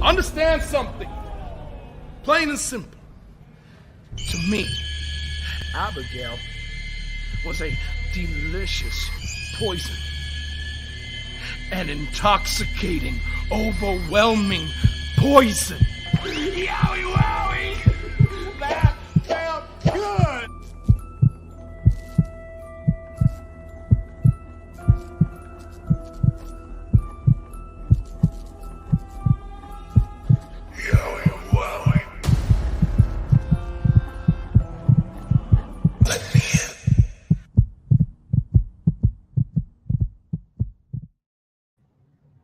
Understand something. Plain and simple. To me, Abigail was a delicious poison. An intoxicating, overwhelming poison. Yowie wowie! That felt good! Yowie wowie. Let me in.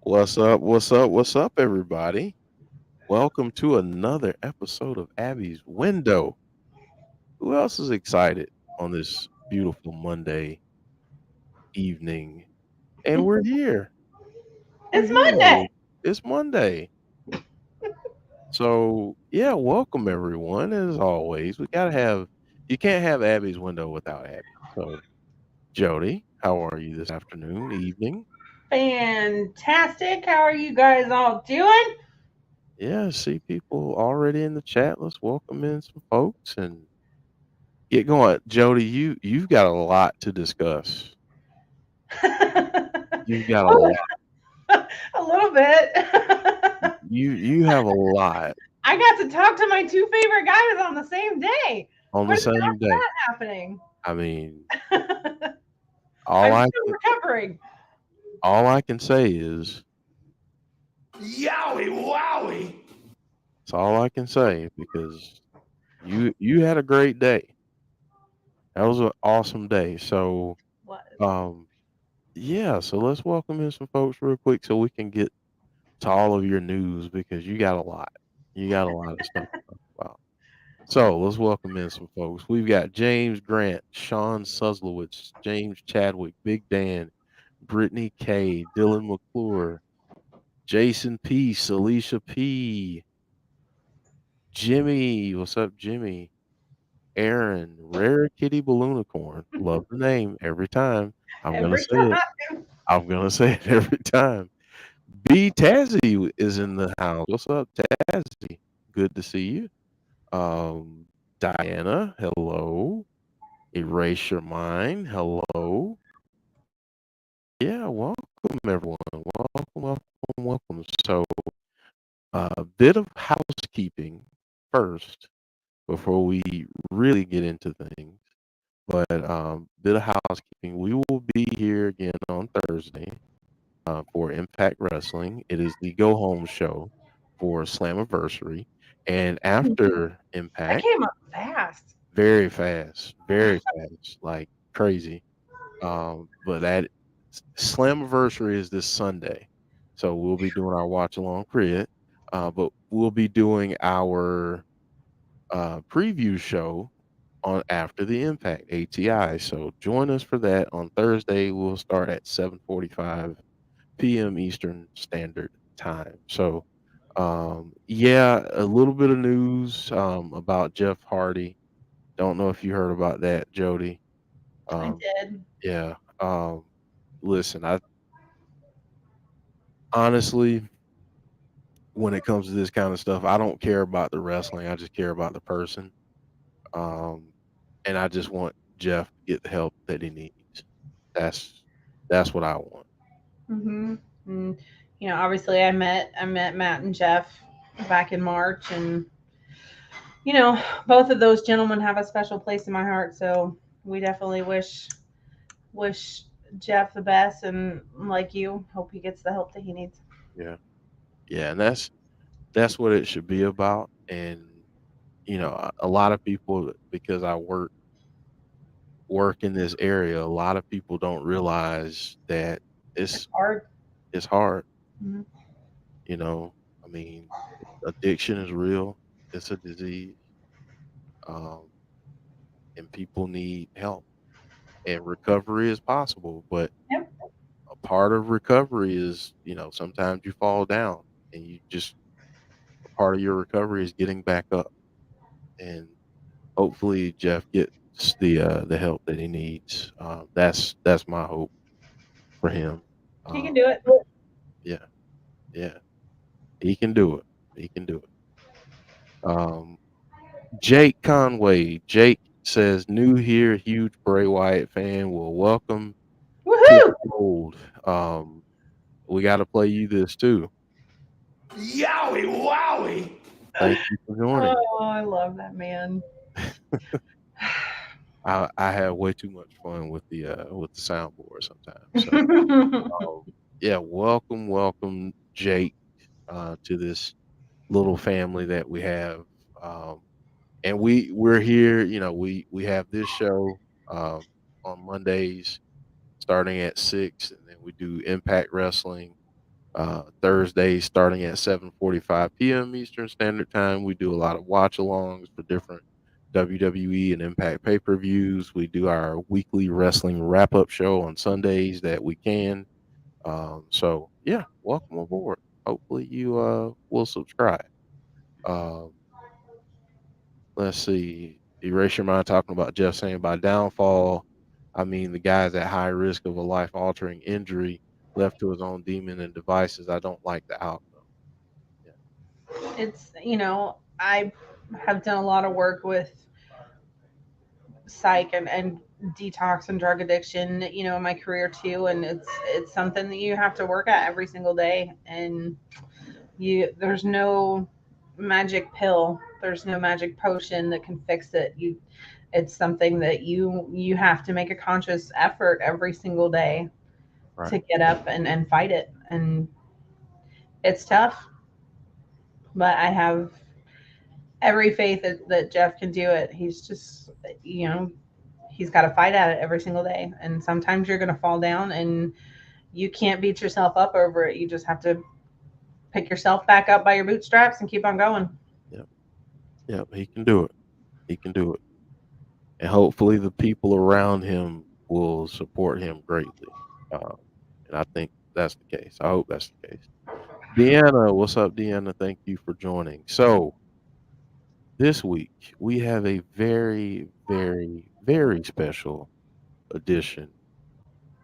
What's up? What's up? What's up, everybody? Welcome to another episode of Abby's Window. Who else is excited on this beautiful Monday evening? And we're here. It's Monday. It's Monday. So, yeah, welcome everyone. As always, you can't have Abby's Window without Abby. So, Jody, how are you this afternoon, evening? Fantastic. How are you guys all doing? Yeah, I see people already in the chat. Let's welcome in some folks and get going. Jody, you've got a lot to discuss. You've got a Oh, lot. a little bit. You have a lot I got to talk to my two favorite guys on the same day. on What the is same day. happening? I mean, I'm still recovering. all I can say is Yowie wowie! that's all I can say because you had a great day. That was an awesome day. So What? yeah, so let's welcome in some folks real quick so we can get to all of your news because you got a lot. You got a lot of stuff to talk about. So let's welcome in some folks. We've got James Grant, Sean Suslowitz, James Chadwick, Big Dan, Brittany K, Dylan McClure, Jason Peace, Alicia P, Jimmy. What's up, Jimmy? Aaron, Rare Kitty Balloonicorn. Love the name every time. I'm gonna Every say it. time. I'm gonna say it every time. B Tazzy is in the house. What's up, Tazzy? Good to see you. Diana, hello. Erase Your Mind, hello. Yeah, welcome everyone. Welcome, welcome, welcome. So, a bit of housekeeping first before we really get into things. But bit of housekeeping. We will be here again on Thursday for Impact Wrestling. It is the go home show for Slammiversary. And after That Impact, came up fast. very fast, like crazy. But that Slammiversary is this Sunday. So we'll be doing our watch along crit. But we'll be doing our preview show on after the Impact ATI. So join us for that on Thursday. We'll start at 7:45 p.m. Eastern Standard Time. So yeah, a little bit of news about Jeff Hardy. Don't know if you heard about that, Jody. I Um, did. yeah. Listen, I honestly, when it comes to this kind of stuff, I don't care about the wrestling. I just care about the person. Um, and I just want Jeff to get the help that he needs. That's what I want. Mm-hmm. And, obviously, I met Matt and Jeff back in March, and both of those gentlemen have a special place in my heart. So we definitely wish Jeff the best, and like you, hope he gets the help that he needs. Yeah. Yeah, and that's what it should be about. And a lot of people, because I work in this area, a lot of people don't realize that It's it's hard. it's hard. Mhm. You know, I mean, addiction is real. It's a disease, um, and people need help. And recovery is possible, but Yep. a part of recovery is, sometimes you fall down, and a part of your recovery is getting back up. And hopefully, Jeff gets the help that he needs. That's my hope for him. He can Um, do it. yeah, yeah, he can do it. He can do it. Jake Conway. Jake says, new here, huge Bray Wyatt fan. Well, welcome to Woohoo! the fold. We got to play you this too. Yowie wowie! Thank you for joining. Oh, I love that man. I have way too much fun with the soundboard sometimes. So yeah, welcome, Jake, to this little family that we have. And we're here. You know, we have this show on Mondays starting at 6, and then we do Impact Wrestling Thursdays starting at 7:45 p.m. Eastern Standard Time. We do a lot of watch-alongs for different WWE and Impact pay-per-views. We do our weekly wrestling wrap-up show on Sundays that we can. So yeah, welcome aboard. Hopefully you will subscribe. Um, let's see. Erase your mind talking about Jeff saying by downfall, I mean the guy's at high risk of a life altering injury, left to his own demon and devices. I don't like the outcome. Yeah. It's, I have done a lot of work with psych and detox and drug addiction, in my career too. And it's something that you have to work at every single day. And there's no magic pill. There's no magic potion that can fix it. It's something that you have to make a conscious effort every single day Right. to get up and fight it. And it's tough, but I have every faith that Jeff can do it. He's just, he's got to fight at it every single day. And sometimes you're going to fall down and you can't beat yourself up over it. You just have to pick yourself back up by your bootstraps and keep on going. Yep. Yep. He can do it. He can do it. And hopefully the people around him will support him greatly. And I think that's the case. I hope that's the case. Deanna, what's up, Deanna? Thank you for joining. So this week we have a very, very, very special edition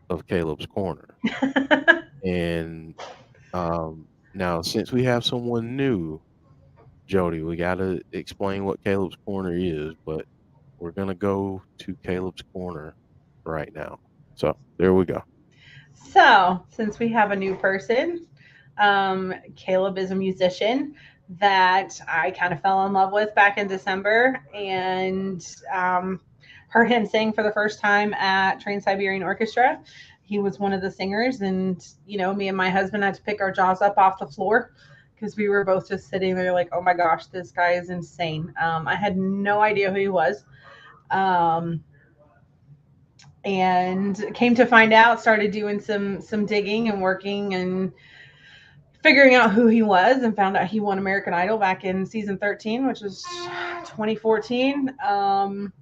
of Caleb's Corner. And now, since we have someone new, Jody, we got to explain what Caleb's Corner is, but we're going to go to Caleb's Corner right now. So there we go. So, since we have a new person, Caleb is a musician that I kind of fell in love with back in December, and heard him sing for the first time at Trans-Siberian Orchestra. He was one of the singers, and me and my husband had to pick our jaws up off the floor because we were both just sitting there like, oh my gosh, this guy is insane. I had no idea who he was. And came to find out, started doing some digging and working and figuring out who he was, and found out he won American Idol back in season 13, which was 2014. And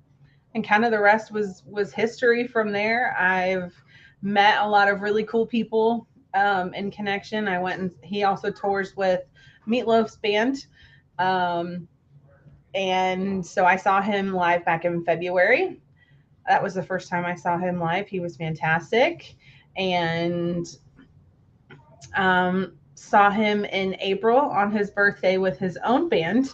kind of the rest was history from there. I've met a lot of really cool people in connection. I went, and he also tours with Meatloaf's band. And so I saw him live back in February. That was the first time I saw him live. He was fantastic. And saw him in April on his birthday with his own band,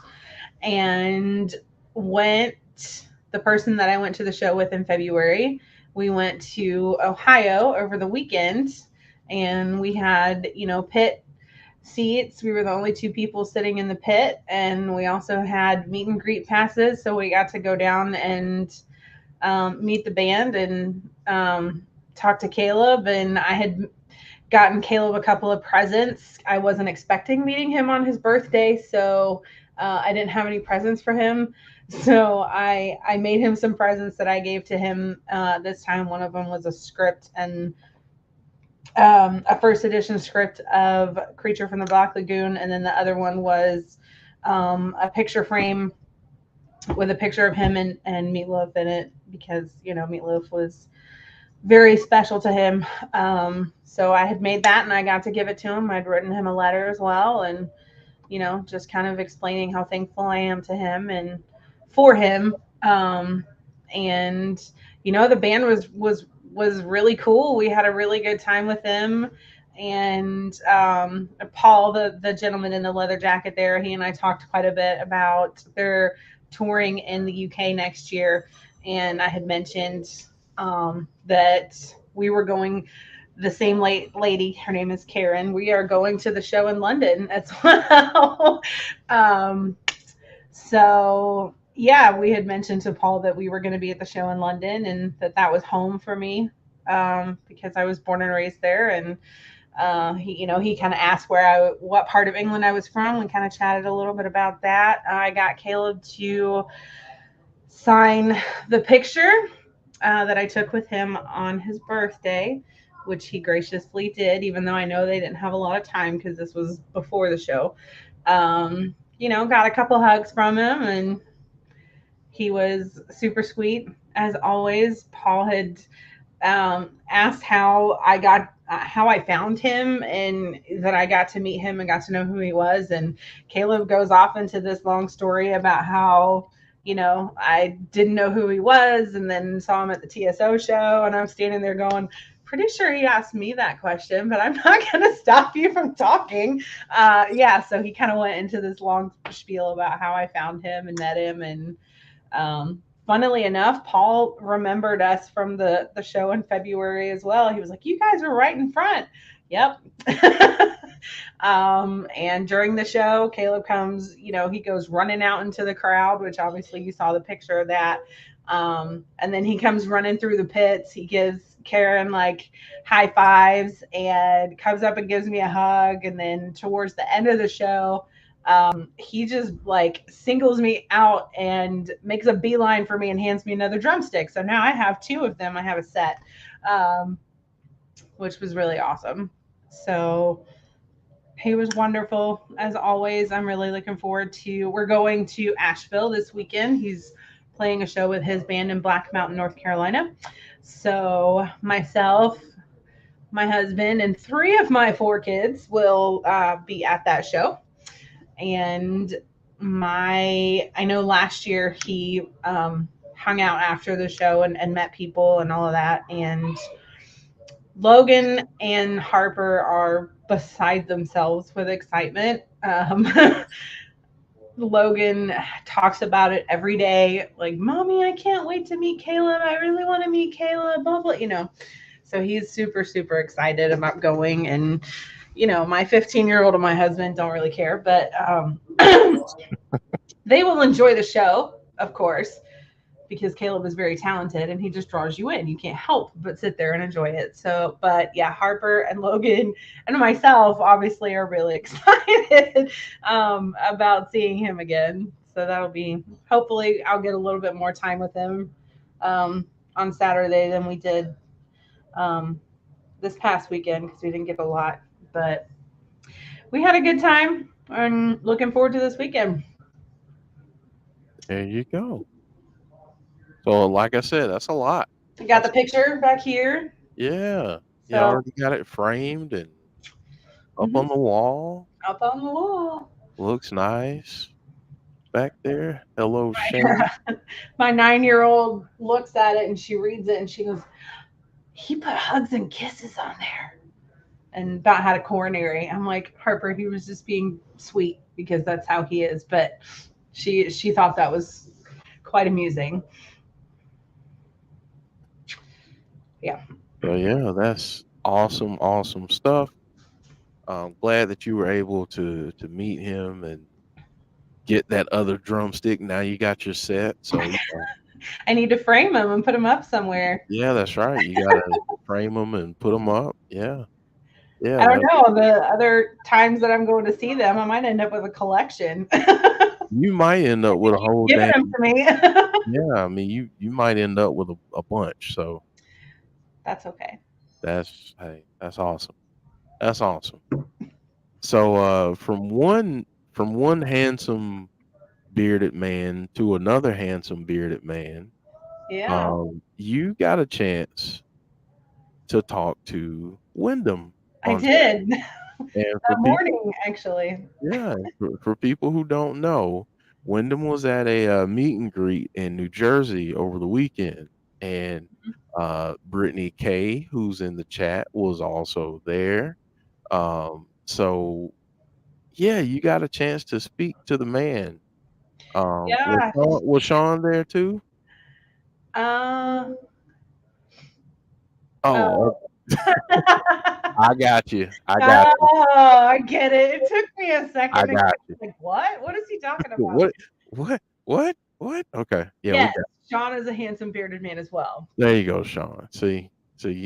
and the person that I went to the show with in February, we went to Ohio over the weekend, and we had, pit seats. We were the only two people sitting in the pit, and we also had meet and greet passes. So we got to go down and meet the band and talk to Caleb. And I had gotten Caleb a couple of presents. I wasn't expecting meeting him on his birthday, so I didn't have any presents for him. So I made him some presents that I gave to him this time. One of them was a script, and a first edition script of Creature from the Black Lagoon, and then the other one was a picture frame with a picture of him and Meatloaf in it, because Meatloaf was very special to him. So I had made that, and I got to give it to him. I'd written him a letter as well, and just kind of explaining how thankful I am to him and for him. And the band was really cool. We had a really good time with them, and Paul, the gentleman in the leather jacket there, he and I talked quite a bit about their touring in the UK next year. And I had mentioned that we were going, the same lady, her name is Karen. We are going to the show in London as well. So yeah, we had mentioned to Paul that we were going to be at the show in London and that that was home for me, because I was born and raised there. And he kind of asked what part of England I was from, and kind of chatted a little bit about that. I got Caleb to sign the picture that I took with him on his birthday, which he graciously did, even though I know they didn't have a lot of time because this was before the show. Got a couple hugs from him, and he was super sweet as always. Paul had asked how I found him, and that I got to meet him and got to know who he was. And Caleb goes off into this long story about how, I didn't know who he was, and then saw him at the TSO show, and I'm standing there going, pretty sure he asked me that question, but I'm not going to stop you from talking. So he kind of went into this long spiel about how I found him and met him. And funnily enough, Paul remembered us from the show in February as well. He was like, "You guys were right in front." Yep. And during the show, Caleb comes, he goes running out into the crowd, which obviously you saw the picture of that. And then he comes running through the pits. He gives Karen like high fives and comes up and gives me a hug. And then towards the end of the show, he just like singles me out and makes a beeline for me and hands me another drumstick. So now I have two of them. I have a set, which was really awesome. So he was wonderful as always. I'm really looking forward to. We're going to Asheville this weekend. He's playing a show with his band in Black Mountain, North Carolina. So myself, my husband, and three of my four kids will be at that show. And I know last year he hung out after the show and met people and all of that. And Logan and Harper are beside themselves with excitement. Logan talks about it every day, like, "Mommy, I can't wait to meet Caleb. I really want to meet Caleb, blah, blah." So he's super, super excited about going. And, my 15-year-old and my husband don't really care, but they will enjoy the show, of course, because Caleb is very talented and he just draws you in. You can't help but sit there and enjoy it. So, but yeah, Harper and Logan and myself obviously are really excited about seeing him again. So that'll be, hopefully I'll get a little bit more time with him on Saturday than we did this past weekend, because we didn't get a lot, but we had a good time and looking forward to this weekend. There you go. So, like I said, that's a lot. I got the picture back here. Yeah. You So already got it framed and up on the wall. up on the wall. Looks nice back there. Hello, Shane. My 9-year-old looks at it and she reads it and she goes, "He put hugs and kisses on there." And about had a coronary. I'm like, "Harper, he was just being sweet because that's how he is." But she thought that was quite amusing. Yeah. So yeah, that's awesome, awesome stuff. I'm glad that you were able to meet him and get that other drumstick. Now you got your set. So I need to frame him and put him up somewhere. yeah, that's right. You gotta frame them and put them up. Yeah, yeah. I don't know. The other times that I'm going to see them, I might end up with a collection. You might end up with a whole Give damn. them to me. Yeah, I mean, you might end up with a bunch. So That's okay. that's awesome. That's awesome. So from one handsome bearded man to another handsome bearded man, Yeah, you got a chance to talk to Wyndham I on did. and That for people, morning, actually. yeah, for people who don't know, Wyndham was at a meet and greet in New Jersey over the weekend, and Brittany K, who's in the chat, was also there. So yeah, you got a chance to speak to the man. Yeah. Was Sean there too? Uh, Oh, oh. I got you. I got you. Oh, I get it. It took me a I second to got you. like, what? What is he talking about? What? What? What? Okay. Yeah, we Yes, got. Sean is a handsome bearded man as well. There you go, Sean. See,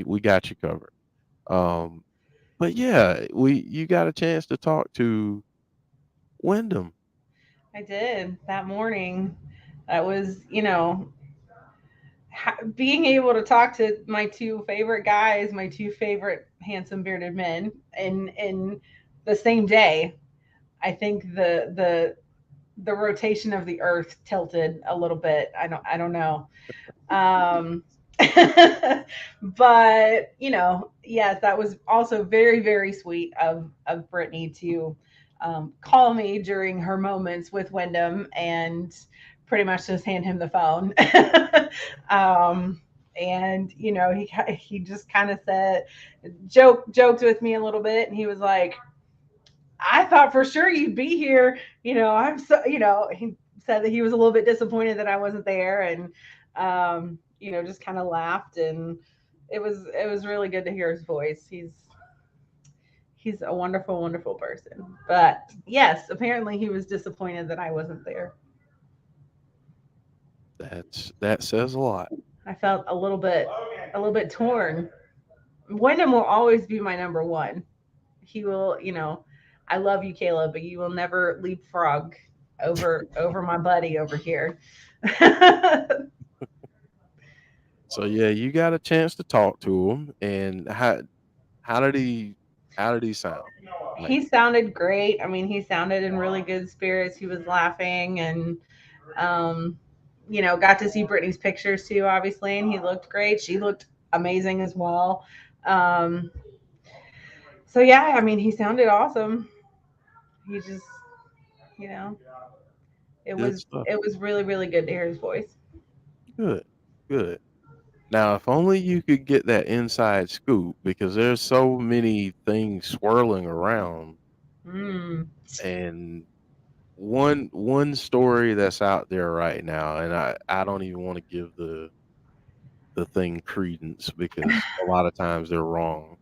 we got you covered. Um, but yeah, we you got a chance to talk to Wyndham. I did that morning. That was, being able to talk to my two favorite guys, my two favorite handsome bearded men, in the same day. I think the rotation of the Earth tilted a little bit. I don't know. Um, but yes, that was also very, very sweet of Brittany to call me during her moments with Wyndham and pretty much just hand him the phone. um, and he just kind of said joked with me a little bit, and he was like, I thought for sure you'd be here. I'm so, he said that he was a little bit disappointed that I wasn't there, and just kind of laughed, and it was really good to hear his voice. He's a wonderful, wonderful person. But yes, apparently he was disappointed that I wasn't there. That says a lot. I felt a little bit torn. Wyndham will always be my number one. He will, I love you, Caleb, but you will never leapfrog over my buddy over here. So yeah, you got a chance to talk to him, and how did he how did he sound? Like He sounded great. I mean, he sounded in really good spirits. He was laughing, and um, got to see Brittany's pictures too, obviously, and he looked great. She looked amazing as well. Um, so yeah, I mean, he sounded awesome. He just, you know, it good was stuff. it was really, really good to hear his voice. Good, good. Now, if only you could get that inside scoop, because there's so many things swirling around, Mm. and one story that's out there right now, and I don't even want to give the thing credence because a lot of times they're wrong.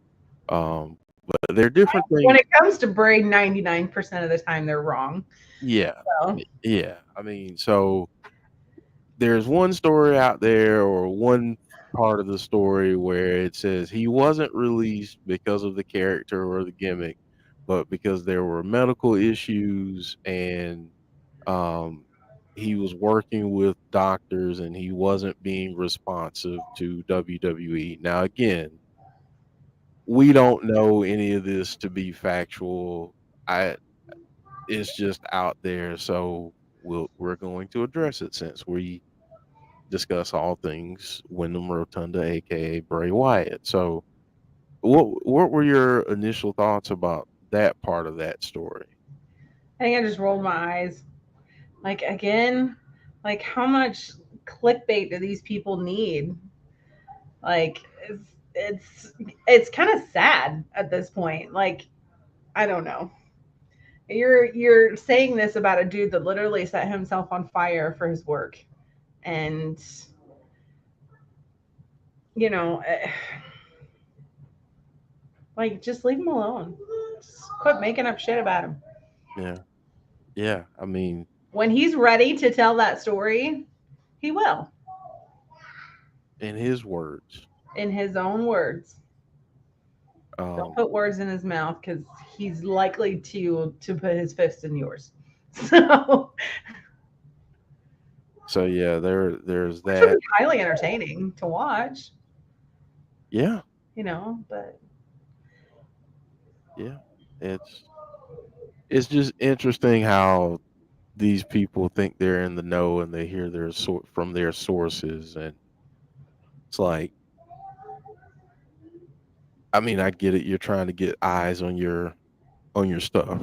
But they're different When things. it comes to Bray, 99% of the time they're wrong. Yeah, So, yeah. I mean, so there's one story out there, or one part of the story where it says he wasn't released because of the character or the gimmick, but because there were medical issues, and um, he was working with doctors and he wasn't being responsive to WWE. Now, again, we don't know any of this to be factual. I It's just out there, so we're going to address it since we discuss all things Windham Rotunda, aka Bray Wyatt. So, what were your initial thoughts about that part of that story? I think I just rolled my eyes. Like, again, like, how much clickbait do these people need? Like, it's kind of sad at this point. Like, I don't know. You're saying this about a dude that literally set himself on fire for his work, and you know, eh, like, just leave him alone. Just quit making up shit about him. Yeah, yeah. I mean, When he's ready to tell that story, he will, in his words, in his own words. Don't um, put words in his mouth because he's likely to put his fist in yours. So, so yeah, there's which would that. be highly entertaining to watch, Yeah, but yeah. It's it's just interesting how these people think they're in the know and they hear their from their sources, and it's like, I mean, I get it. You're trying to get eyes on your stuff.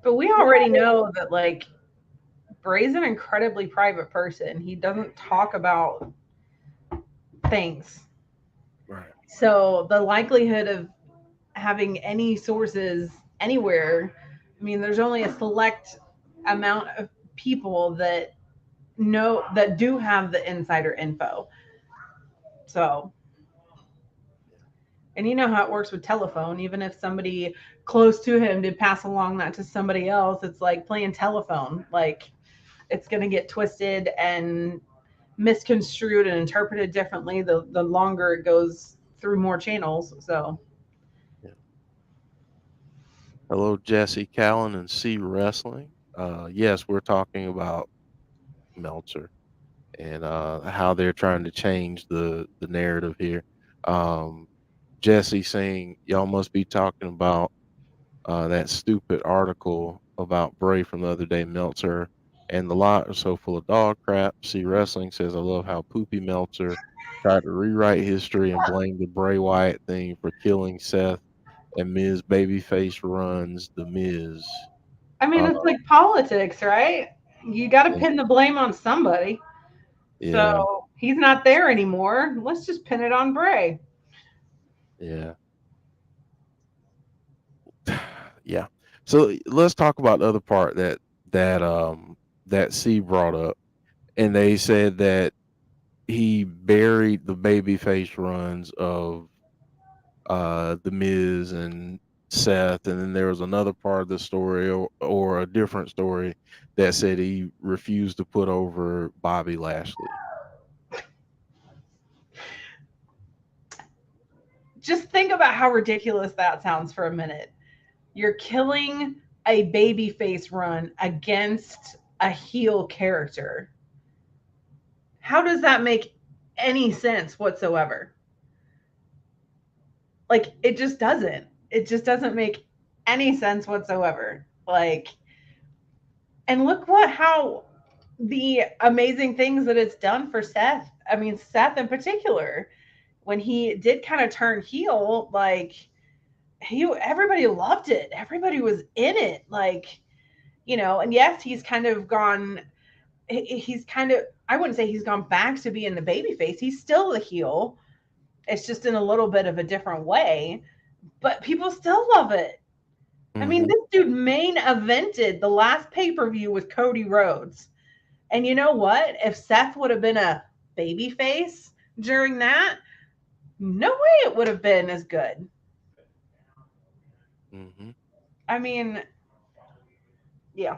we already know that, like, Bray's an incredibly private person. He doesn't talk about things. Right. So the likelihood of having any sources anywhere. I mean, there's only a select amount of people that know that do have the insider info. So, and you know how it works with telephone. Even if somebody close to him did pass along that to somebody else, it's like playing telephone. Like it's going to get twisted and misconstrued and interpreted differently the longer it goes through more channels. So, Yeah. Hello, Jesse Callan and C Wrestling. Yes, we're talking about Meltzer and how they're trying to change the narrative here. Um, Jesse saying y'all must be talking about that stupid article about Bray from the other day, Meltzer, and the lot are so full of dog crap. See Wrestling says I love how Poopy Meltzer tried to rewrite history and blame the Bray Wyatt thing for killing Seth and Miz babyface runs the Miz. I mean, Uh, it's like politics, right? You got to yeah, pin the blame on somebody. yeah, So he's not there anymore. Let's just pin it on Bray. yeah. Yeah. So let's talk about the other part that C brought up, and they said that he buried the babyface runs of the Miz and Seth, and then there was another part of the story or a different story that said he refused to put over Bobby Lashley. Just think about how ridiculous that sounds for a minute. You're killing a babyface run against a heel character. How does that make any sense whatsoever? Like it just doesn't. It just doesn't make any sense whatsoever. Like, and look what how the amazing things that it's done for Seth. I mean, Seth in particular, when he did kind of turn heel, like he everybody loved it. Everybody was in it. Like, and yes, he's kind of gone he's kind of I wouldn't say he's gone back to being the baby face. He's still the heel. It's just in a little bit of a different way, but people still love it. I mean, Hmm. this dude main evented the last pay-per-view with Cody Rhodes. And you know what? If Seth would have been a baby face during that, no way it would have been as good. Hmm. I mean, yeah.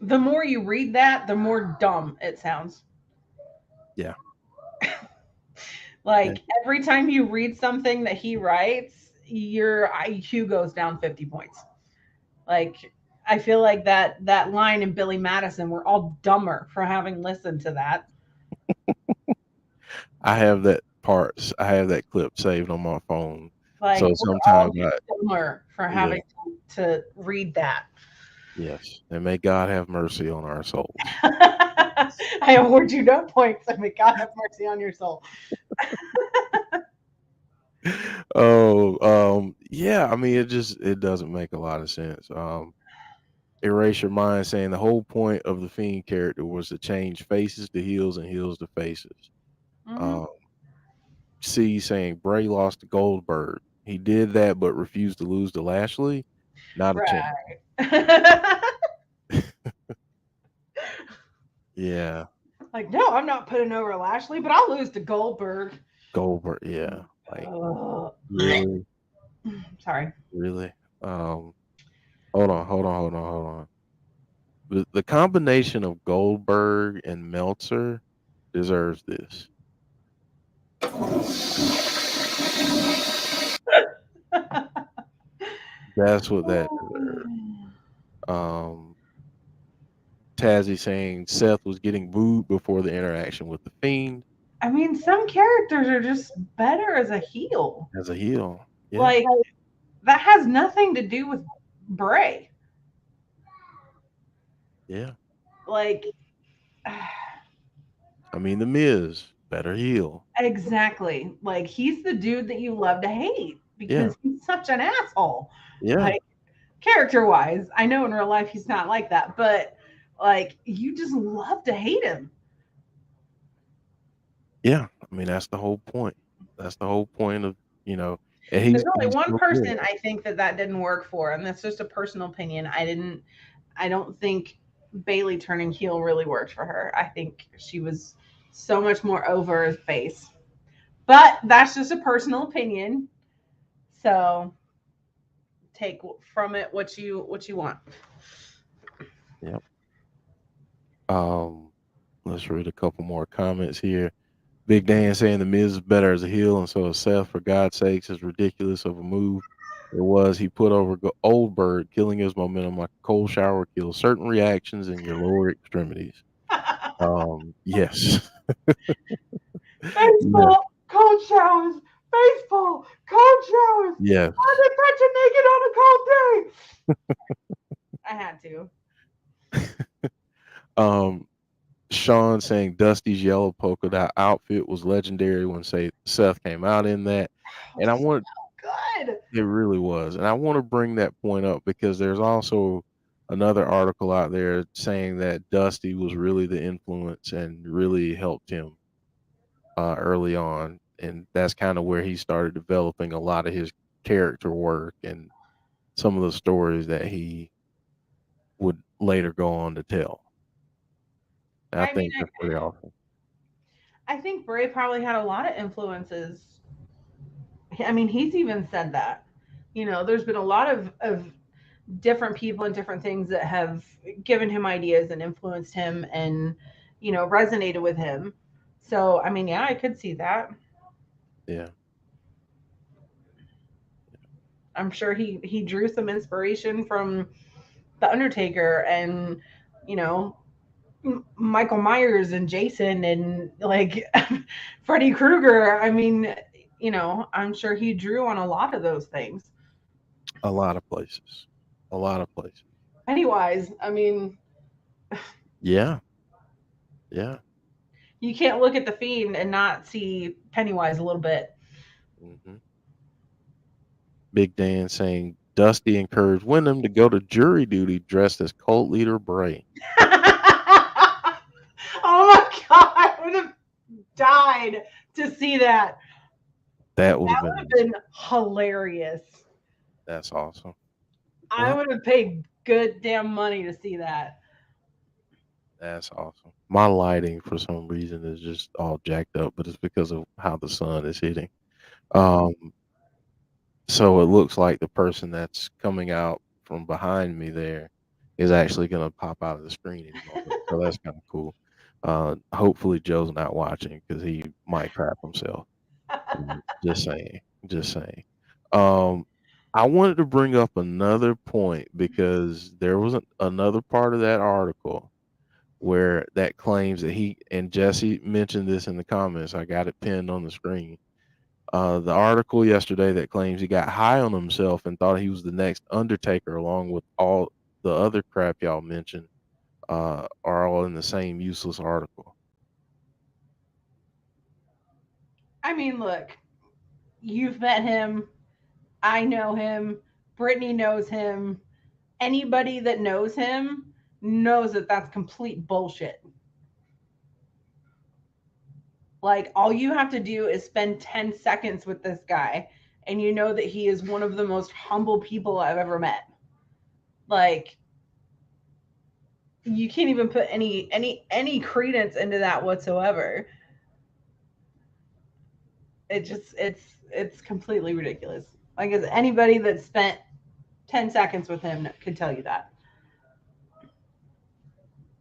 The more you read that, the more dumb it sounds. Yeah. Yeah. Like every time you read something that he writes, your IQ goes down 50 points. Like I feel like that line in Billy Madison, we're all dumber for having listened to that. I have that parts. I have that clip saved on my phone. Like So we're all sometimes just dumber for yeah, having to read that. yes. And may God have mercy on our souls. I award you no points. I may God have mercy on your soul. Oh, yeah, I mean it doesn't make a lot of sense. Erase your mind saying the whole point of the Fiend character was to change faces to heels and heels to faces. Mm-hmm. Um, C saying Bray lost to Goldberg. He did that but refused to lose to Lashley. Not a chance. Right. Yeah. Like, no, I'm not putting over Lashley, but I'll lose to Goldberg. Goldberg, yeah. Like Uh, really, sorry. really. Um, hold on. The combination of Goldberg and Meltzer deserves this. That's what that deserves. Um, Tazzy saying Seth was getting booed before the interaction with the Fiend I mean, some characters are just better as a heel. as a heel. Yeah, Like, that has nothing to do with Bray. yeah. Like, I mean, the Miz better heel. exactly. Like, he's the dude that you love to hate Yeah, because he's such an asshole. yeah, Like, character wise, I know in real life he's not like that, but like, you just love to hate him. yeah. I mean, that's the whole point. That's the whole point of you know. And There's only he's one so good. person I think that didn't work for, and that's just a personal opinion. I don't think Bailey turning heel really worked for her. I think she was so much more over as face. But that's just a personal opinion. So take from it what you want. Yep. Um, let's read a couple more comments here. Big Dan saying the Miz is better as a heel, and so is Seth. For God's sakes, as ridiculous of a move it was, he put over Oldberg, killing his momentum like a cold shower kills certain reactions in your lower extremities. Yes, yes, Baseball, cold showers. Baseball, cold showers. yes. Why they touch you naked on a cold day? I had to. Um, Sean saying Dusty's yellow polka dot outfit was legendary when say Seth came out in that, Oh, and I so want good. it really was, and I want to bring that point up because there's also another article out there saying that Dusty was really the influence and really helped him early on, and that's kind of where he started developing a lot of his character work and some of the stories that he would later go on to tell. And I I mean, think that's pretty awesome. I think Bray probably had a lot of influences. I mean, he's even said that. There's been a lot of different people and different things that have given him ideas and influenced him and, resonated with him. So, I mean, yeah, I could see that. Yeah. I'm sure he drew some inspiration from The Undertaker and, you know, Michael Myers and Jason and like Freddy Krueger. I mean, I'm sure he drew on a lot of those things. A lot of places. A lot of places. Pennywise, I mean, Yeah. Yeah. you can't look at the Fiend and not see Pennywise a little bit. Hmm. Big Dan saying Dusty encouraged Wyndham to go to jury duty dressed as cult leader Bray. Oh my god, I would have died to see that. That would That have would been have awesome. been hilarious. That's awesome. I Well, would have paid good damn money to see that. that's awesome. My lighting for some reason is just all jacked up, but it's because of how the sun is hitting. Um, so it looks like the person that's coming out from behind me there is actually going to pop out of the screen any moment. So that's kind of cool. Hopefully Joe's not watching because he might crap himself. Just saying. Just saying. Um, I wanted to bring up another point because there was another part of that article where that claims that he and Jesse mentioned this in the comments. I got it pinned on the screen. The article yesterday that claims he got high on himself and thought he was the next Undertaker, along with all the other crap y'all mentioned, are all in the same useless article. I mean, look, you've met him. I know him. Brittany knows him. Anybody that knows him knows that that's complete bullshit. Like, all you have to do is spend 10 seconds with this guy, and you know that he is one of the most humble people I've ever met. Like, you can't even put any credence into that whatsoever. It's completely ridiculous. Like, as anybody that spent 10 seconds with him could tell you that.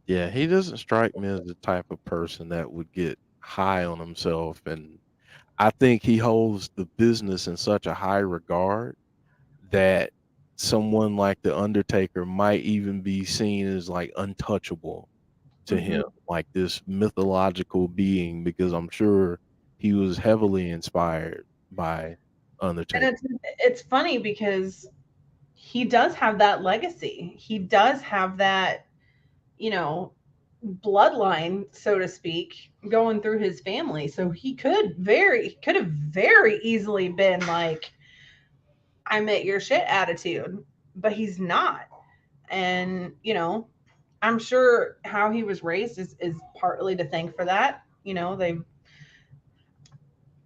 Yeah, he doesn't strike me as the type of person that would get high on himself, and I think he holds the business in such a high regard that someone like the Undertaker might even be seen as like untouchable to him, Hmm. like this mythological being, because I'm sure he was heavily inspired by And Undertaker. it's funny because he does have that legacy. He does have that, you know, bloodline, so to speak, going through his family. So could have very easily been like, I'm at your shit attitude, but he's not. And, I'm sure how he was raised is partly to thank for that.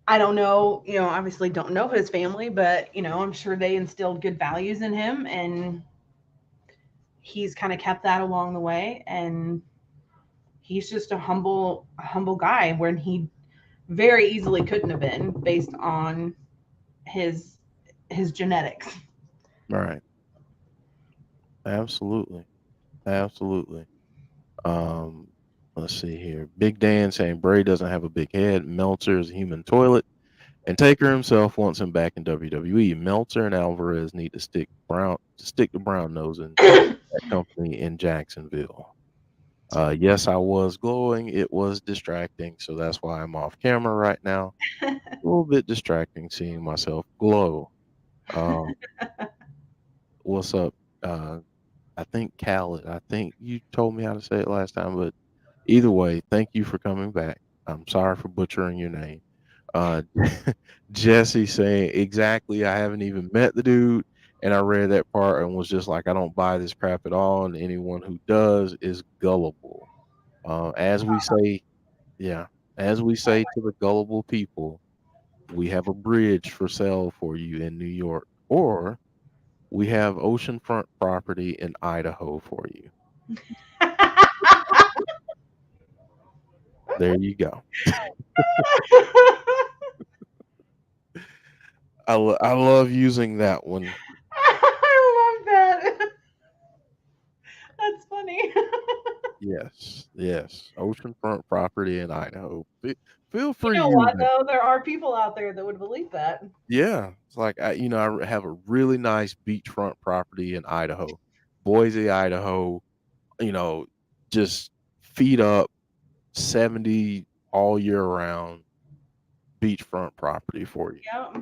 I don't know, obviously don't know his family, but I'm sure they instilled good values in him, and he's kind of kept that along the way. And he's just a humble guy when he very easily couldn't have been based on his his genetics. Right. Absolutely. Absolutely. Um, let's see here. Big Dan saying Bray doesn't have a big head. Meltzer is a human toilet. And Taker himself wants him back in WWE. Meltzer and Alvarez need to stick the brown nose in that company in Jacksonville. Yes, I was glowing. It was distracting, so that's why I'm off camera right now. A little bit distracting seeing myself glow. Um, what's up? I think Khaled. I think you told me how to say it last time, but either way, thank you for coming back. I'm sorry for butchering your name. Uh, Jesse saying exactly. I haven't even met the dude, and I read that part and was just like, I don't buy this crap at all, and anyone who does is gullible. As we say, yeah, as we say to the gullible people, we have a bridge for sale for you in New York, or we have oceanfront property in Idaho for you. There you go. I love using that one. I love that. That's funny. Yes, yes. Oceanfront property in Idaho. Feel You free know use what it. though? There are people out there that would believe that. Yeah, it's like I have a really nice beachfront property in Idaho, Boise, Idaho. You know, just feet up, 70 all year round beachfront property for you. Yeah.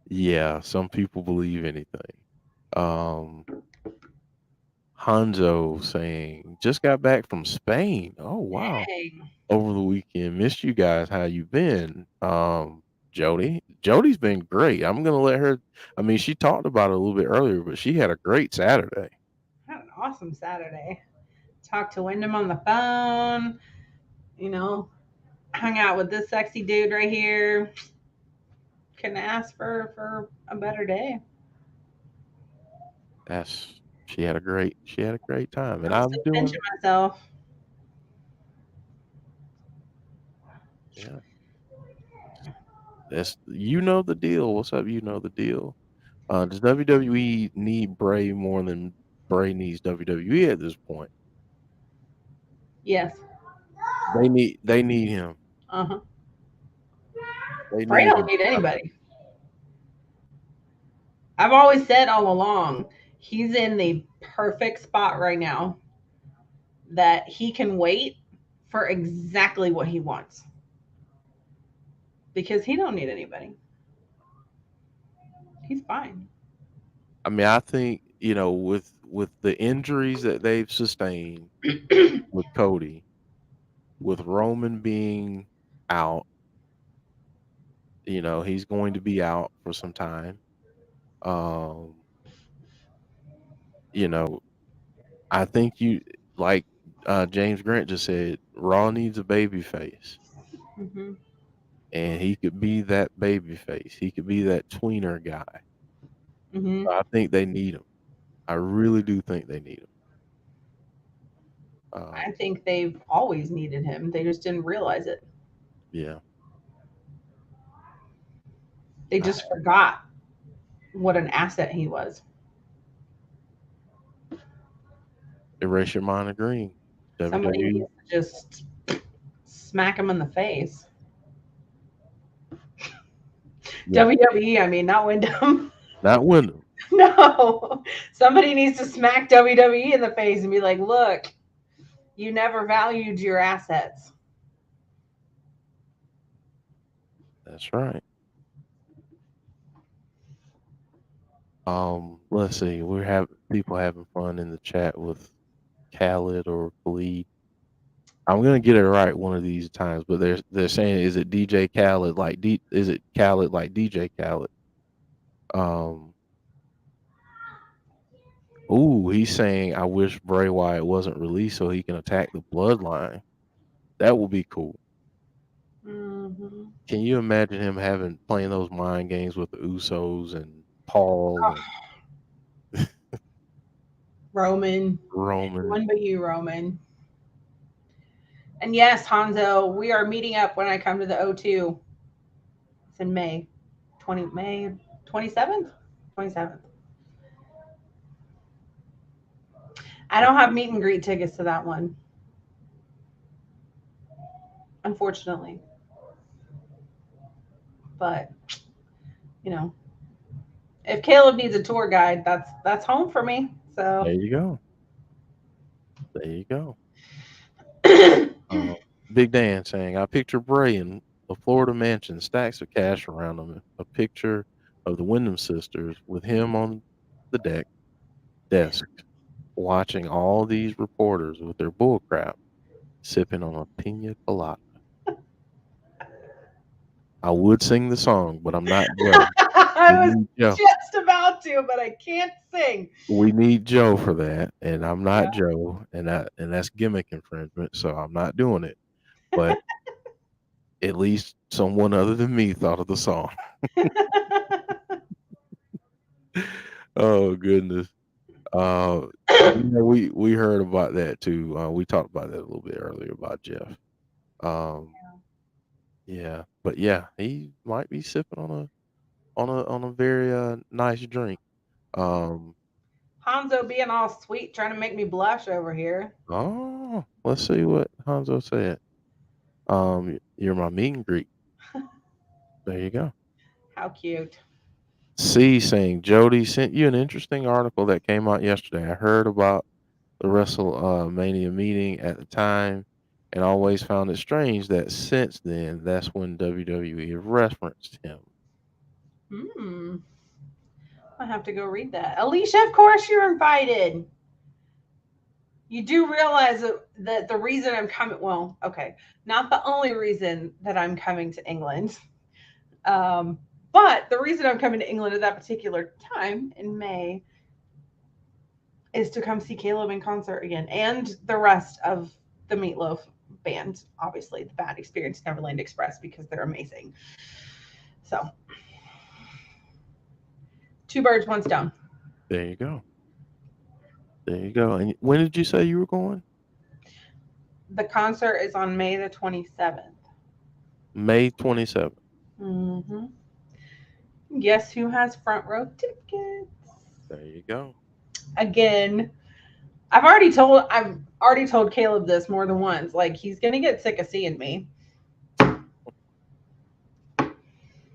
Yeah, some people believe anything. Um, Hanzo saying just got back from Spain. Oh wow. Dang. Over the weekend. Missed you guys. How you been? Jody. Jody's been great. I'm gonna let her. I mean, she talked about it a little bit earlier, but she had a great Saturday. Had an awesome Saturday. Talked to Wyndham on the phone. You know, hung out with this sexy dude right here. Couldn't ask for a better day. That's she had a great time, and I'm I'm still doing pinching myself. yeah. That's you know the deal. What's up? You know the deal. Does WWE need Bray more than Bray needs WWE at this point? Yes. They need him. Uh huh. They Bray need don't him. need anybody. I've always said all along, he's in the perfect spot right now that he can wait for exactly what he wants because he don't need anybody. He's fine. I mean, I think with the injuries that they've sustained with Cody, with Roman being out, he's going to be out for some time. Um, you know, I think like James Grant just said, Raw needs a baby face, Hmm. and he could be that baby face. He could be that tweener guy. Hmm. So I think they need him. I really do think they need him. I Um, think they've always needed him. They just didn't realize it. yeah. They just forgot what an asset he was. Erase your mind of green. Somebody needs WWE. to just smack him in the face. Yeah. WWE, I mean, not Wyndham. Not Wyndham. No. Somebody needs to smack WWE in the face and be like, look, you never valued your assets. That's right. Let's see. We're having people having fun in the chat with Khaled or Khalid. I'm gonna get it right one of these times, but they're saying, is it DJ Khaled like is it Khaled like DJ Khaled? Um, ooh, he's saying I wish Bray Wyatt wasn't released so he can attack the bloodline. That would be cool. Mm-hmm. Can you imagine him playing those mind games with the Usos and Paul and Roman. Roman? One but you, Roman. And yes, Hanzo, we are meeting up when I come to the O2. It's in May. May 27th? 27th. I don't have meet and greet tickets to that one. Unfortunately. But, you know, if Caleb needs a tour guide, that's home for me. There So you go. There you go. Big Dan saying, I picture Bray in a Florida mansion, stacks of cash around him, a picture of the Windham sisters with him on the desk, watching all these reporters with their bullcrap, sipping on a pina colada. I would sing the song, but I'm not Joe. I was Joe. just about to, but I can't sing. We need Joe for that, and I'm not Yeah. Joe, and that's gimmick infringement, so I'm not doing it. But at least someone other than me thought of the song. Oh goodness. We heard about that too. We talked about that a little bit earlier about Jeff. Yeah, but yeah, he might be sipping on a very nice drink. Um, Hanzo being all sweet, trying to make me blush over here. oh, let's see what Hanzo said. You're my meet and greet. There you go. How cute. C saying Jody sent you an interesting article that came out yesterday. I heard about the WrestleMania meeting at the time, and always found it strange that since then, that's when WWE referenced him. I have to go read that. Alicia, of course you're invited. You do realize that the reason I'm coming, well, okay, not the only reason that I'm coming to England, but the reason I'm coming to England at that particular time in May is to come see Caleb in concert again and the rest of the Meatloaf band. Obviously, the Bad Experience, Neverland Express, because they're amazing. So, two birds, one stone. There you go. There you go. And when did you say you were going? The concert is on May the 27th. May 27th. Mm-hmm. Guess who has front row tickets? There you go. Again, I've already told Caleb this more than once. Like, he's gonna get sick of seeing me.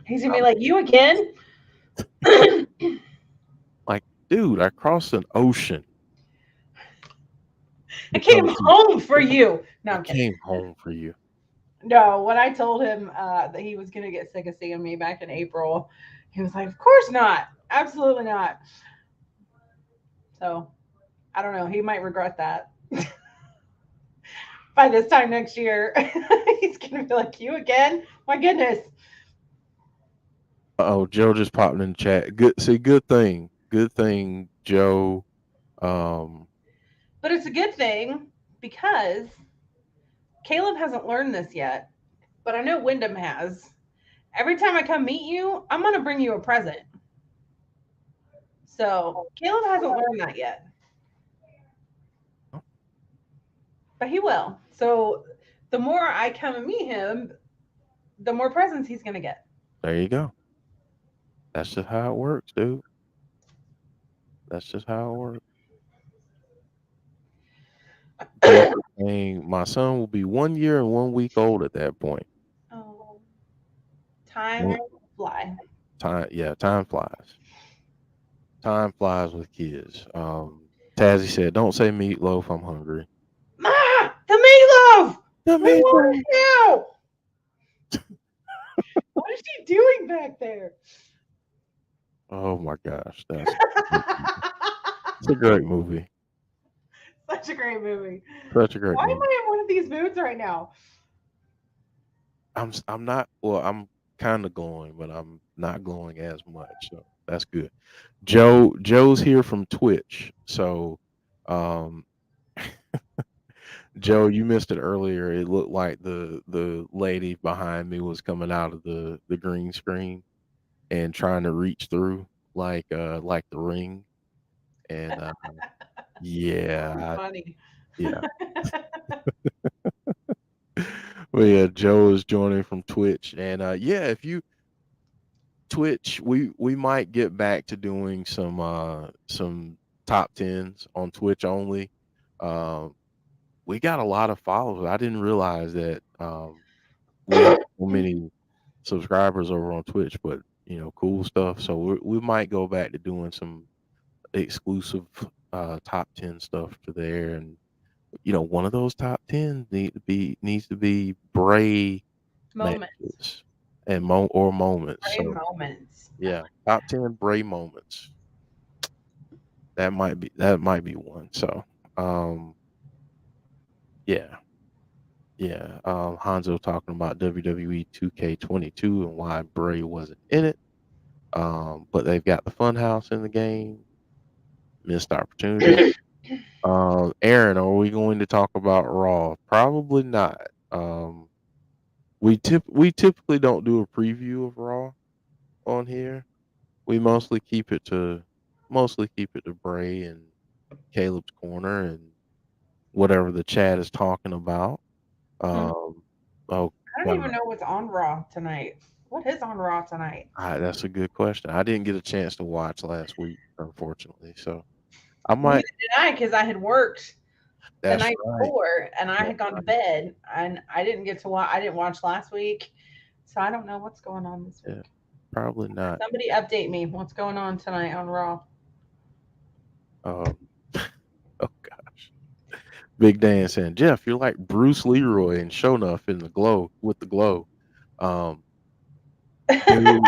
He's gonna be like, "You again?" Like, dude, I crossed an ocean. I came home for you. No, I came home for you. No, when I told him that he was gonna get sick of seeing me back in April, he was like, "Of course not, absolutely not." So, I don't know. He might regret that. By this time next year, he's gonna be like, "You again? My goodness." Oh, Joe just popped in the chat. Good thing, Joe. But it's a good thing because Caleb hasn't learned this yet, but I know Windham has. Every time I come meet you, I'm gonna bring you a present. So Caleb hasn't learned that yet, but he will. So the more I come and meet him, the more presents he's gonna get. There you go. That's just how it works, dude. That's just how it works. Jeff is saying my son will be 1 year and 1 week old at that point. Oh, time will fly. Time flies. Time flies with kids. Tazzy said, "Don't say meatloaf. I'm hungry." Ah, the meatloaf. The I meatloaf. want it now. What is she doing back there? Oh my gosh, it's a great movie. Such a great movie. Such a great Why movie. am I in one of these moods right now? I'm not. Well, I'm kind of glowing, but I'm not glowing as much. So that's good. Joe's here from Twitch. So, Joe, you missed it earlier. It looked like the lady behind me was coming out of the green screen and trying to reach through like the ring. And yeah, Funny. yeah. Well, yeah, Joe is joining from Twitch, and yeah, if you Twitch, we might get back to doing some top tens on Twitch only. Um, we got a lot of followers. I didn't realize that we have so many subscribers over on Twitch, but cool stuff. So we might go back to doing some exclusive top 10 stuff to there, and one of those top 10 needs to be Bray Moments. matches and moments. Great So moments. yeah, top 10 Bray moments. That might be one. So yeah. Yeah, Hanzo talking about WWE 2K22 and why Bray wasn't in it. But they've got the Funhouse in the game. Missed opportunity. Aaron, are we going to talk about Raw? Probably not. We typically don't do a preview of Raw on here. We mostly keep it to Bray and Caleb's corner and whatever the chat is talking about. Hmm. Um, oh I don't God, even know what's on Raw tonight. What is on Raw tonight? that's a good question. I didn't get a chance to watch last week, unfortunately. So I Neither might. did I because I had worked the That's night right. before and I That's had gone to right. bed and I didn't get to watch. I didn't watch last week, so I don't know what's going on this Yeah, week. probably not. Somebody update me. What's going on tonight on Raw? Um, oh gosh, Big Dan saying, Jeff, you're like Bruce Leroy and Shonuff in the glow with the glow. Um, dude,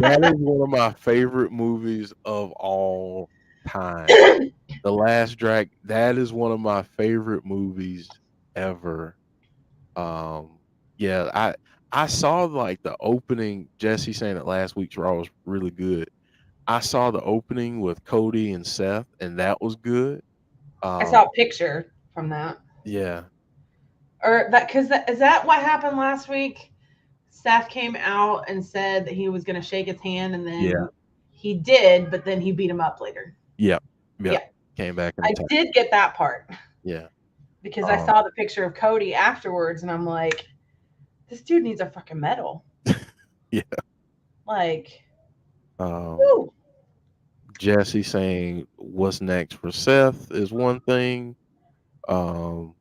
that is one of my favorite movies of all time. The Last Drag. That is one of my favorite movies ever. Um, yeah, I saw like the opening. Jesse saying that last week's Raw was really good. I saw the opening with Cody and Seth, and that was good. I Um, saw a picture from that. yeah, Or that because is that what happened last week? Seth came out and said that he was going to shake his hand, and yeah, then he did, but then he beat him up later. yep, yep. Yeah, Came back and I attacked. did get that part Yeah, because I um, saw the picture of Cody afterwards, and I'm like, this dude needs a fucking medal. yeah. Like, Um, woo. Jesse saying what's next for Seth is one thing. Um,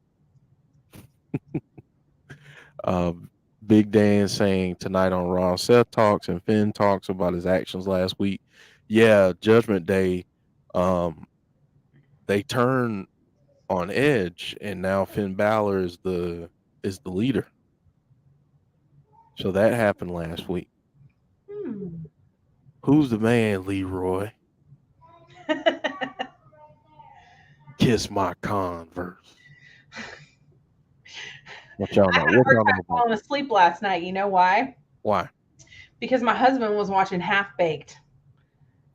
uh, Big Dan saying tonight on Raw, Seth talks and Finn talks about his actions last week. Yeah, Judgment Day. Um, they turn on Edge, and now Finn Balor is the leader. So that happened last week. Hmm. Who's the man, Leroy? Kiss my Converse. What y'all I know? had a What hard y'all know time about falling asleep last night. You know why? why? Because my husband was watching Half Baked.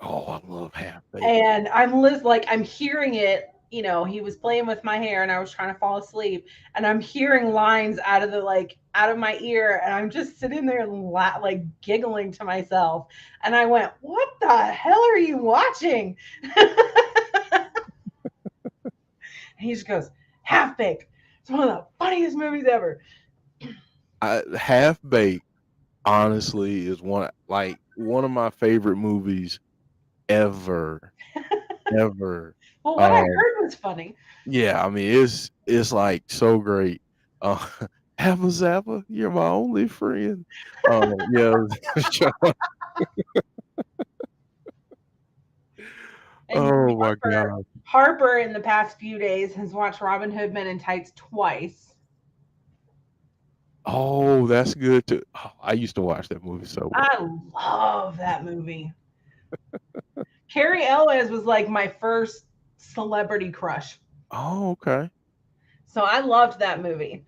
Oh, I love Half Baked. And I'm hearing it. He was playing with my hair, and I was trying to fall asleep, and I'm hearing lines out of my ear, and I'm just sitting there like giggling to myself. And I went, "What the hell are you watching?" And he just goes, "Half Baked. It's one of the funniest movies ever." Half Baked, honestly, is one of my favorite movies ever, ever. Well, what I Um, heard was funny. yeah, I mean it's like so great. Uh, Habba Zabba, you're my only friend. Yeah, And oh my Harper, god. Harper in the past few days has watched Robin Hood Men in Tights twice. Oh, that's good too. Oh, I used to watch that movie so much. I love that movie. Carrie Elwes was like my first celebrity crush. Oh, okay. So I loved that movie.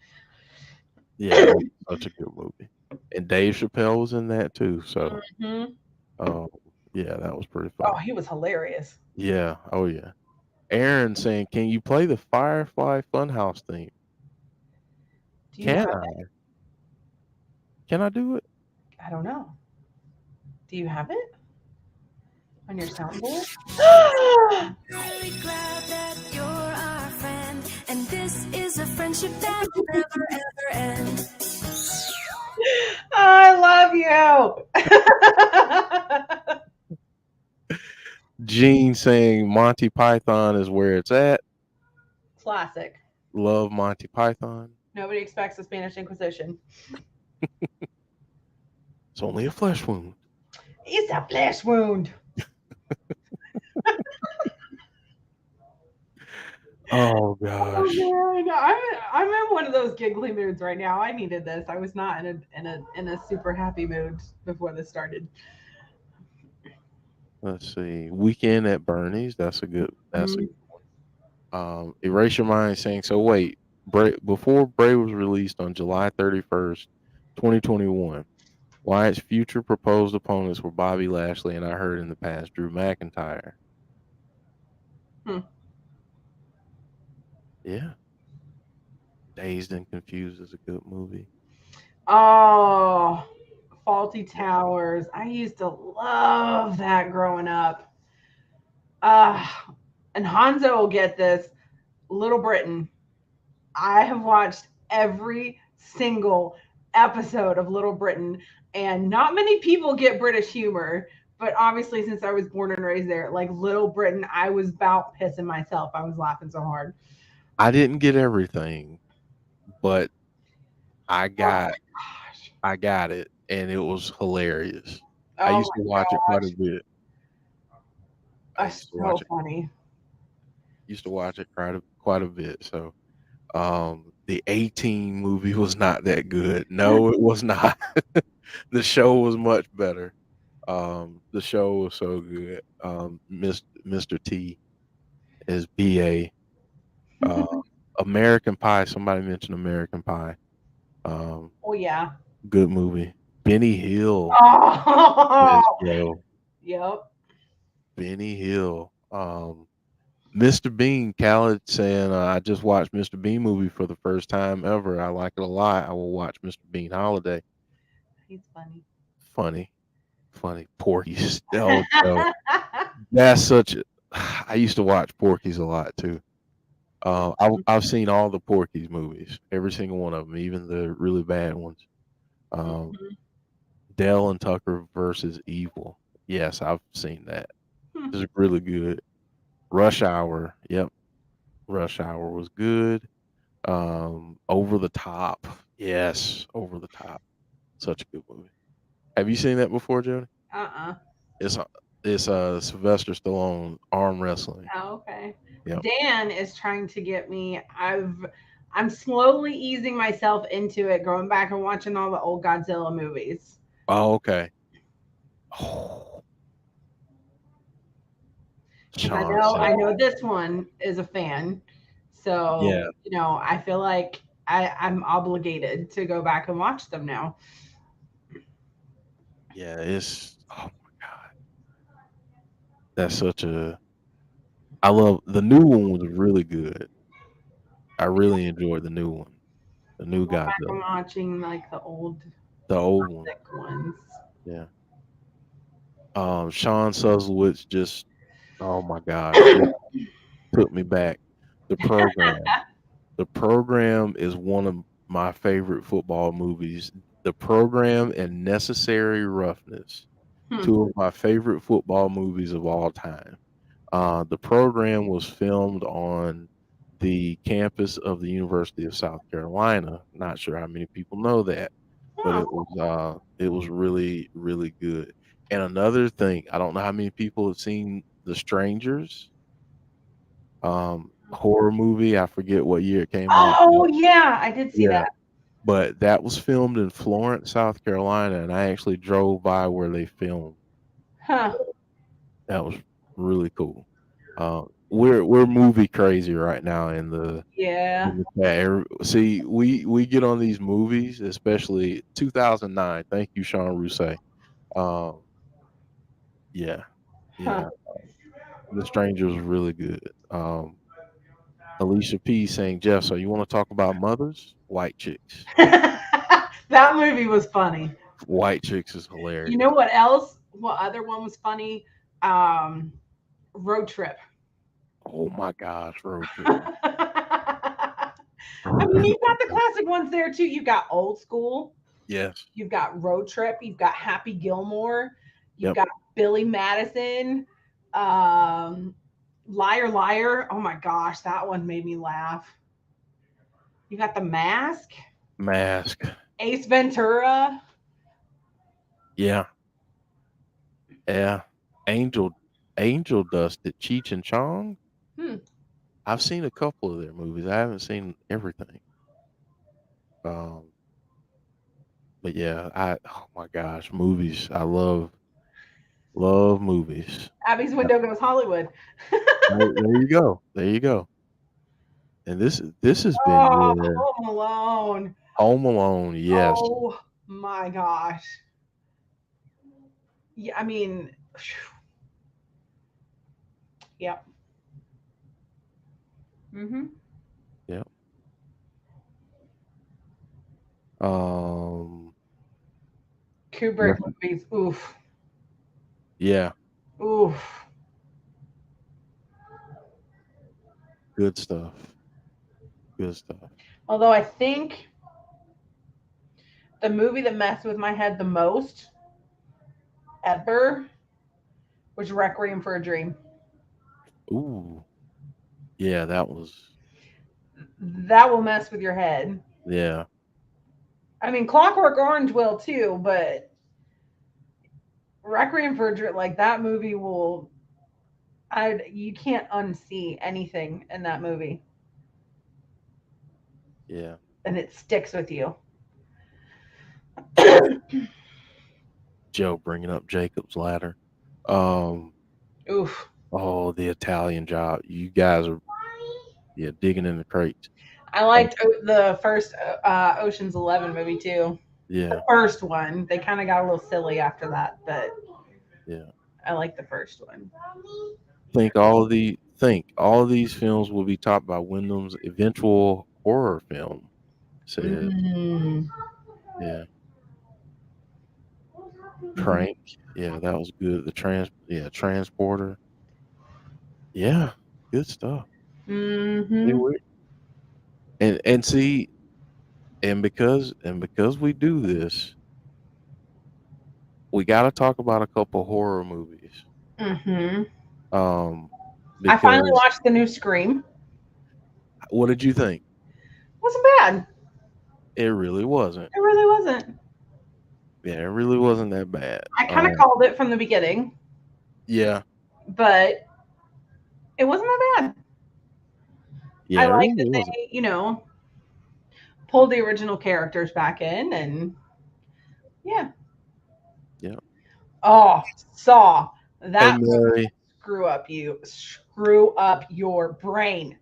Yeah, that was such a good movie. And Dave Chappelle was in that too. So, Hmm. um, yeah, that was pretty Oh, funny. he was hilarious. Yeah. Oh, yeah. Aaron saying, "Can you play the Firefly Funhouse theme?" Do you Can have I? Can I do it? I don't know. Do you have it on your soundboard? Really glad that you're our friend, and this is a friendship that will never ever end. I love you. Gene saying Monty Python is where it's at. Classic. Love Monty Python. Nobody expects the Spanish Inquisition. It's only a flesh wound. It's a flesh wound. Oh Oh gosh. man, I'm in one of those giggly moods right now. I needed this. I was not in a super happy mood before this started. Let's see. Weekend at Bernie's. That's a good. That's a Mhm. good one. Erase Your Mind saying so. Wait, before Bray was released on July 31st, 2021. Wyatt's future proposed opponents were Bobby Lashley and I heard in the past Drew McIntyre. Hmm. Yeah. Dazed and Confused is a good movie. Oh, Faulty Towers. I used to love that growing up. Uh, and Hanzo will get this. Little Britain. I have watched every single episode of Little Britain, and not many people get British humor. But obviously, since I was born and raised there, like Little Britain, I was about pissing myself. I was laughing so hard. I didn't get everything, but I Oh my got gosh. I got it and it was hilarious. I Oh used to my watch it quite a gosh. bit. I That's so funny. used to watch it quite a bit. So the 18 movie was not that good. No, it was not. The show was much better. The show was so good. Mr. T is BA. Uh, American Pie. Somebody mentioned American Pie. Um, Oh yeah. Good movie. Benny Hill. Yes, Oh, bro. yep. Benny Hill. Mr. Bean. Khaled saying, I just watched Mr. Bean movie for the first time ever. I like it a lot. I will watch Mr. Bean Holiday. He's funny. Funny. Porky's. Oh, Joe. That's such a. I used to watch Porky's a lot too. I've seen all the Porky's movies, every single one of them, even the really bad ones. Um, Mhm. Dell and Tucker versus Evil. Yes, I've seen that. It's really good. Rush Hour. Yep, Rush Hour was good. Over the Top. Yes, Over the Top. Such a good movie. Have you seen that before, Jody? Uh-uh. It's Sylvester Stallone arm wrestling. Oh, okay. Yep. Dan is trying to get me. I'm slowly easing myself into it, going back and watching all the old Godzilla movies. Oh, okay. Oh, Because I Sean know said, I know this one is a fan. So, yeah, I feel like I'm obligated to go back and watch them now. yeah. It's oh my god, that's such a. I love the new one was really good. I really enjoyed the new one, the new Go back and Godzilla, watching like the old the old one. thick ones. Yeah. Sean Suslowitz just, oh my gosh, just took me back. The program. The program is one of my favorite football movies. The program and Necessary Roughness, Hmm. two of my favorite football movies of all time. The program was filmed on the campus of the University of South Carolina. Not sure how many people know that, but Oh, it was really really good. And another thing, I don't know how many people have seen The Strangers horror movie. I forget what year it came out. oh yeah, I did see Yeah, that. but that was filmed in Florence, South Carolina, and I actually drove by where they filmed. Huh. That was really cool. We're movie crazy right now Yeah. see we get on these movies, especially 2009. Thank you, Sean Rousset. Um, yeah, Huh. yeah. The Strangers was really good. Alicia P saying, Jeff, so you want to talk about mothers? White chicks. That movie was funny. White chicks is You hilarious. know what else? What other one was funny? Road Trip. Oh my gosh, road trip. I mean, you've got the classic ones there too. You've got Old School. Yes. You've got Road Trip. You've got Happy Gilmore. You've Yep. got Billy Madison. Liar Liar. Oh my gosh, that one made me laugh. You got The Mask. Mask. Ace Ventura. Yeah. Yeah. Angel Dust at Cheech and Chong. Hmm. I've seen a couple of their movies. I haven't seen everything. But yeah, oh my gosh, movies. I love movies. Abby's Window Goes Hollywood. There you go. There you go. And this has been Oh, your Home Alone. Home Alone. Yes. Oh my gosh. Yeah, I mean, yep. Mm-hmm. Yep. Um. Kubrick movies. Oof. Yeah. Oof. Good stuff. Good stuff. Although I think the movie that messed with my head the most ever was Requiem for a Dream. Ooh. Yeah, that was. That will mess with your head. Yeah. I mean, Clockwork Orange will too, but Requiem for a Dream, like that movie will. You can't unsee anything in that movie, Yeah. and it sticks with you. Joe bringing up Jacob's Ladder. Um. Oof. Oh, the Italian Job. You guys are digging in the crates. I liked the first Ocean's 11 movie too. Yeah. The first one. They kind of got a little silly after that, but Yeah. I like the first one. Think all of these films will be topped by Wyndham's eventual horror film. Said, Mm. yeah. Mhm. Crank. Yeah, that was good. Transporter. Yeah, good stuff. Mm-hmm. See, and see, and because we do this, we got to talk about a couple horror movies. Mm-hmm. Um, I finally because watched the new Scream. what did you think? Wasn't bad. It really wasn't. It really wasn't. Yeah, it really wasn't that bad. I kind of called it from the beginning, Yeah, but it wasn't that bad. yeah, I it like really that wasn't. they, pulled the original characters back in, and yeah. Yeah. Oh, Saw. Hey, That Mary. screw up your brain.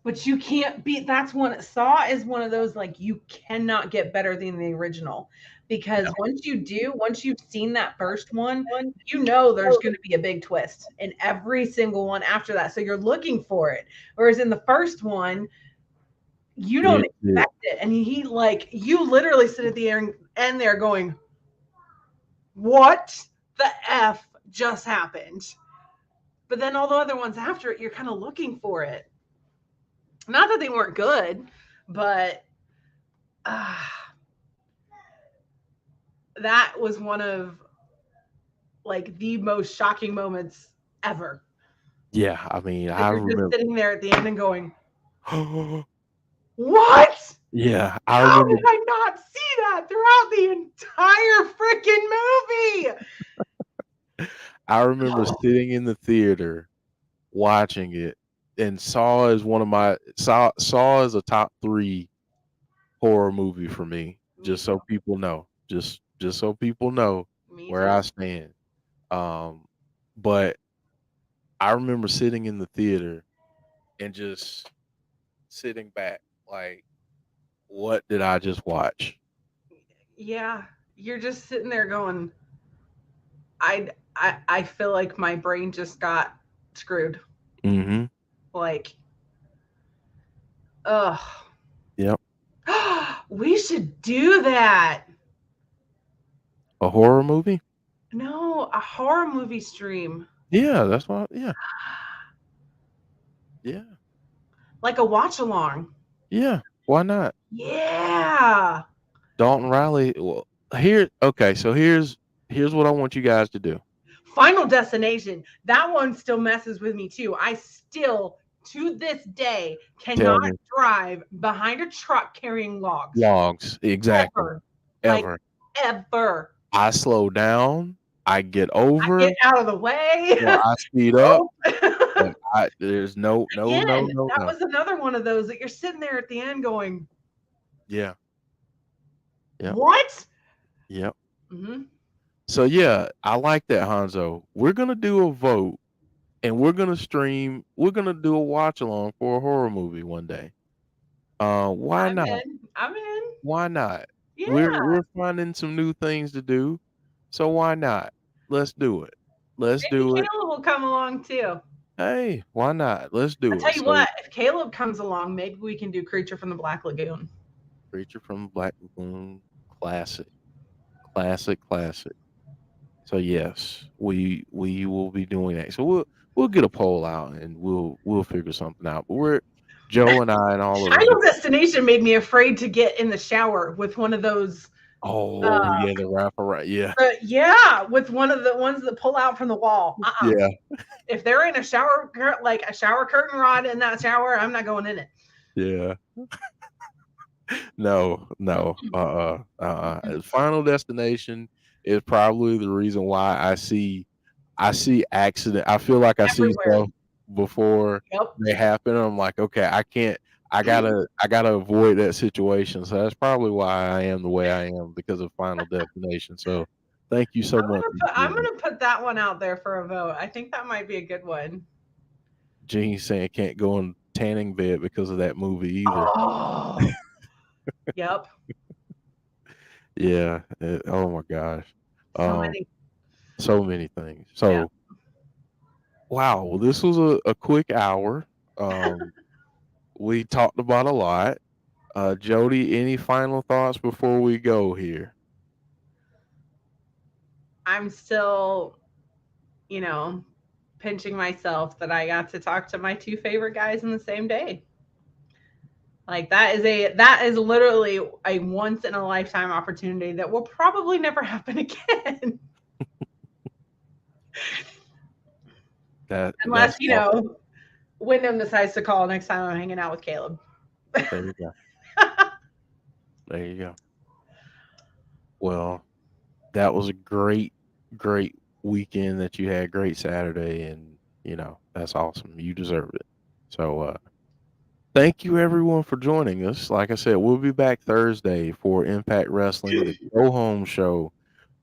But you can't beat. That's one. Saw is one of those like you cannot get better than the original, because once you've seen that first one, there's going to be a big twist in every single one after that. So you're looking for it. Whereas in the first one, you don't expect it, and you literally sit at the end there going, "What the f just happened?" But then all the other ones after it, you're kind of looking for it. Not that they weren't good, but that was one of like the most shocking moments ever. Yeah, I mean, Like I you're just remember. sitting there at the end and going, "What? Yeah, I How remember. did I not see that throughout the entire freaking movie?" I remember sitting in the theater watching it, and Saw is Saw is a top 3 horror movie for me. Just so people know, just so people know Me where too. I stand. But I remember sitting in the theater and just sitting back, like, what did I just watch? Yeah, you're just sitting there going, I feel like my brain just got screwed. Mm-hmm. Like Ugh. Yep. We should do that. A horror movie? No, a horror movie stream. Yeah, that's what. Yeah, yeah, Like a watch along. yeah. Why not? Yeah. Dalton Riley. Well, here. Okay, so here's what I want you guys to do. Final Destination. That one still messes with me too. I still, to this day, Tell cannot me. drive behind a truck carrying logs. Logs. Exactly. Ever. Ever. Ever. I slow down. I get I over. get out of the way. Or I speed up. Nope. And there's no. Again, that was another one of those that you're sitting there at the end going, Yeah. Yep. what? Yep. Mm-hmm. So yeah, I like that, Hanzo. We're gonna do a vote, and we're gonna stream. We're gonna do a watch along for a horror movie one day. Why I'm not? in. I'm in. Why not? Yeah. We're finding some new things to do, so why not? Let's do it. Let's Maybe do it. Caleb will come along too. Hey, why not? Let's do I'll it. tell you So, what, if Caleb comes along, maybe we can do Creature from the Black Lagoon. Creature from the Black Lagoon, classic, classic. So yes, we will be doing that. So we'll get a poll out and we'll figure something out. But Joe and I and all of us. Final Destination made me afraid to get in the shower with one of those. Oh yeah, the wrapper, right? Yeah, yeah, with one of the ones that pull out from the wall. yeah. If they're in a shower, like a shower curtain rod in that shower, I'm not going in it. Yeah. No. Final Destination is probably the reason why I see accident. I feel like I see Everywhere. stuff before Yep. they happen. I'm like, okay, I can't. I gotta avoid that situation. So that's probably why I am the way I am, because of Final Destination. So thank you so much. I'm gonna put that one out there for a vote. I think that might be a good one. Gene saying can't go in tanning bed because of that movie either. Oh. Yep. Yeah. Oh my gosh. So many things. So wow, well, this was a quick hour. We talked about a lot. Jodie, any final thoughts before we go here? I'm still, pinching myself that I got to talk to my two favorite guys in the same day. Like that is literally a once in a lifetime opportunity that will probably never happen again. Unless, Windham decides to call next time I'm hanging out with Caleb. There you go. There you go. Well, that was a great weekend that you had. Great Saturday, and that's awesome. You deserve it. So thank you everyone for joining us. Like I said, we'll be back Thursday for Impact Wrestling, the go home show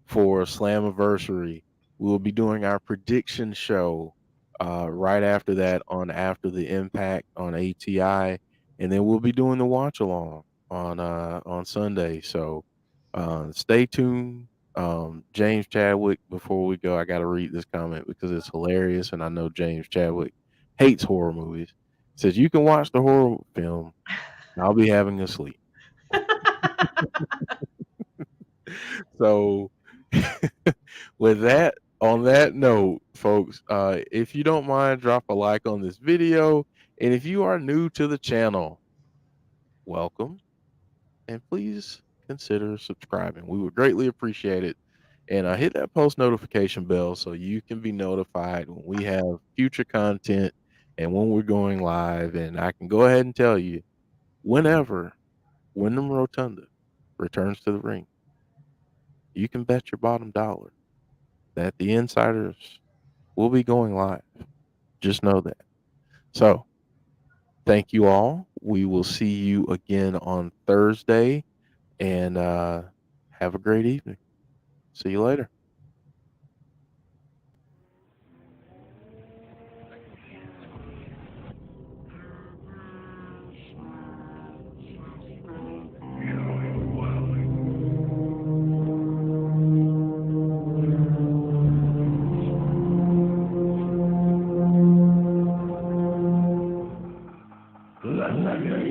for Slammiversary. We'll be doing our prediction show right after that on After the Impact on ATI, and then we'll be doing the watch along on Sunday. So stay tuned. James Chadwick, before we go, I got to read this comment because it's hilarious, and I know James Chadwick hates horror movies. Says you can watch the horror film, and I'll be having a sleep. So with that, on that note, folks, if you don't mind, drop a like on this video. And if you are new to the channel, welcome. And please consider subscribing. We would greatly appreciate it. And hit that post notification bell so you can be notified when we have future content and when we're going live. And I can go ahead and tell you, whenever Windham Rotunda returns to the ring, you can bet your bottom dollar that the Insiders will be going live. Just know that. So, thank you all. We will see you again on Thursday, and have a great evening. See you later.